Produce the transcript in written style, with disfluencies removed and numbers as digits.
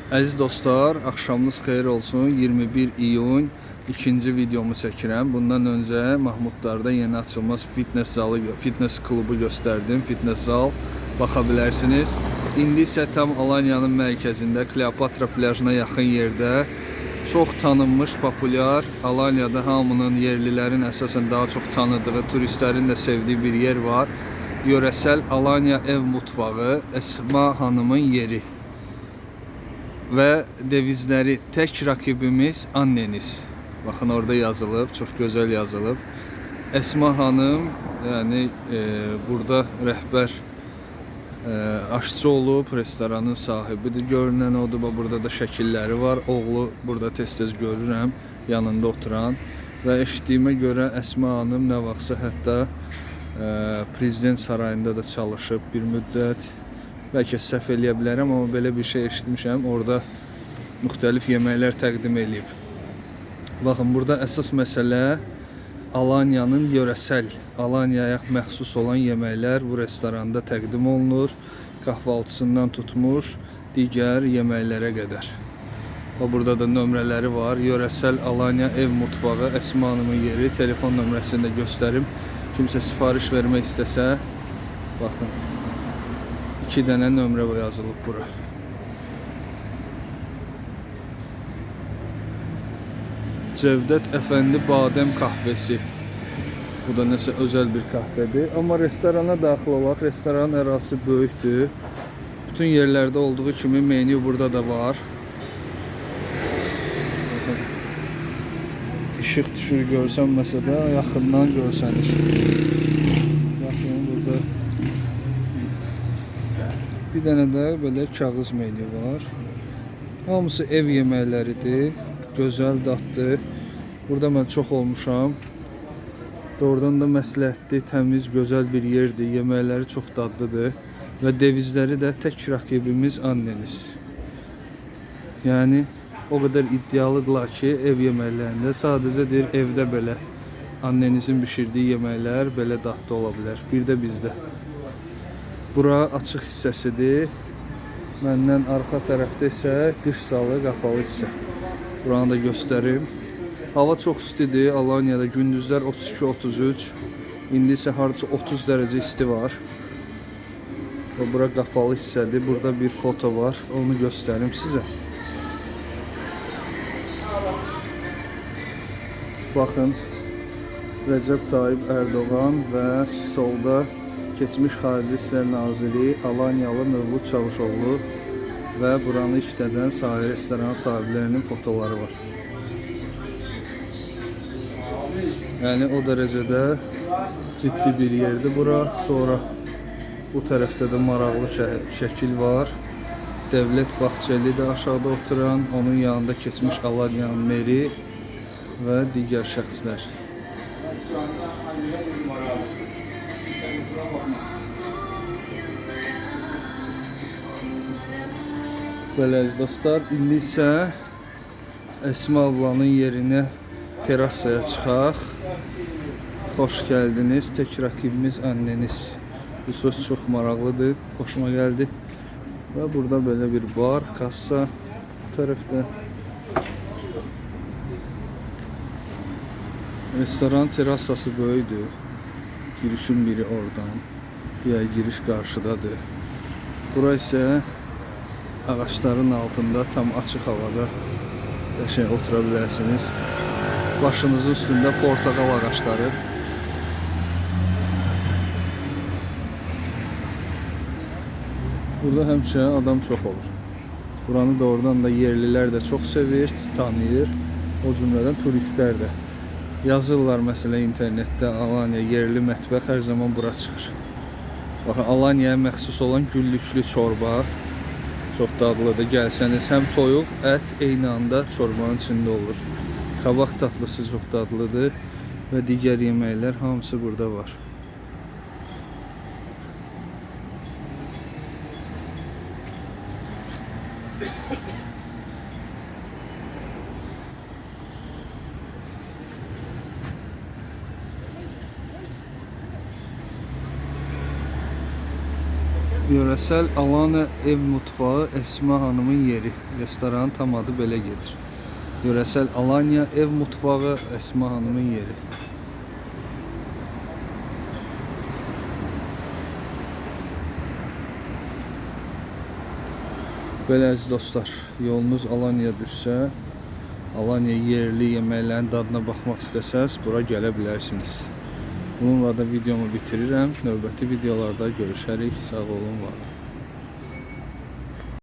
Əziz dostlar, axşamınız xeyir olsun. 21 iyun ikinci videomu çəkirəm. Bundan öncə Mahmudlar'da yeni açılmış fitness klubu göstərdim. Fitness zal baxa bilərsiniz. İndi isə tam Alanya'nın mərkəzində Kleopatra plajına yaxın yerdə çox tanınmış, populyar, Alanya'da hamının, yerlilərin əsasən daha çox tanıdığı, turistlərin də sevdiyi bir yer var. Yöresel Alanya ev mutfağı, Esma Hanım'ın yeri. Ve devizleri tek rakibimiz anneniz. Bakın orada yazılıb, çok güzel yazılıb. Esma Hanım yani burada rəhbər aşçı olub, restoranın sahibidir. Görünən odur, burada da şəkilləri var. Oğlu burada tez-tez görürəm, yanında oturan. Və eşitdiyimə görə Esma Hanım nə vaxtsa hətta prezident sarayında da çalışıb bir müddət. Belki səhv eləyə bilərəm, amma belə bir şey eşitmişəm. Orada müxtəlif yeməklər təqdim edib. Baxın, burada əsas məsələ Alanya'nın yöresel, Alanya'ya məxsus olan yeməklər bu restoranda təqdim olunur. Kahvaltısından tutmuş digər yeməklərə qədər. Və burada da nömrələri var. Yöresel Alanya ev mutfağı, Esma Hanım'ın yeri. Telefon nömrəsini də göstərim. Kimsə sifariş vermək istəsə, baxın. 2 dənə nömrə yazılıb bura. Cevdet Efendi Badem Kahvesi. Bu da nəsə özel bir kahvedir. Amma restorana daxil olaq. Restoranın ərazisi böyükdür. Bütün yerlərdə olduğu kimi menü burada da var. İşıq düşür görsənməsə də yaxından görsənir. Baxın, burada bir dənə də belə kağız menü var. Hamısı ev yeməkləridir. Gözəl, dadlı. Burada mən çox olmuşam. Doğrudan da məsləhətli, təmiz, gözəl bir yerdir. Yeməkləri çox dadlıdır. Və devizləri də tək rəqibimiz anneniz. Yəni o qədər iddialıdırlar ki, ev yeməklərində sadəcə deyir, evdə belə annenizin bişirdiyi yeməklər belə dadlı ola bilər. Bir də bizdə. Bura açıq hissəsidir. Məndən arxa tərəfdə isə qış salı, qapalı hissə. Buranı da göstərim. Hava çox istidir. Alanya'da gündüzlər 32-33. İndi isə harca 30 dərəcə isti var. Və bura qapalı hissədir. Burada bir foto var. Onu göstərim sizə. Baxın. Recep Tayyip Erdoğan və solda keçmiş Xarici İşlər Naziri Alanyalı Mövlud Çavuşoğlu və buranı işlədən sahil restoran sahiblərinin fotoları var. Yəni o dərəcədə ciddi bir yerdir bura. Sonra bu tərəfdə də maraqlı şəkil var. Devlet Bahçeli də aşağıda oturan, onun yanında keçmiş Alanyanın meri və digər şəxslər. Belə dostlar, indi isə Esma ablanın yerinə terasaya çıxaq. Xoş gəldiniz, tək rəqibimiz anneniz. Bu söz çox maraqlıdır, xoşuma gəldi. Və burada belə bir bar, kassa bu tərəfdə. Restoran terasası böyüdür. Girişin biri oradan. Diğer giriş qarşıdadır. Bura isə ağaçların altında tam açıq havada otura bilərsiniz. Başınızın üstündə portakal ağaçları. Burada həmişə adam çox olur. Buranı doğrudan da yerlilər də çox sevir, tanıyır. O cümlədən turistlər də. Yazırlar məsələ internetdə Alanya yerli mətbəx hər zaman bura çıxır. Baxın, Alanya'ya məxsus olan güllüklü çorba çox dadlıdır. Gəlsəniz həm toyuq, ət eyni anda çorbanın içində olur. Kabaq tatlısı çox dadlıdır və digər yeməklər hamısı burada var. Yöresel Alanya ev mutfağı Esma Hanımın yeri. Restoranın tam adı belə gedir. Yöresel Alanya ev mutfağı Esma Hanımın yeri. Belə əziz dostlar, yolunuz Alanya'ya düşsə, Alanya yerli yeməklərin dadına baxmaq istəsəz, bura gələ bilərsiniz. Bununla da videomu bitirirəm. Növbəti videolarda görüşərik. Sağ olun, var olun.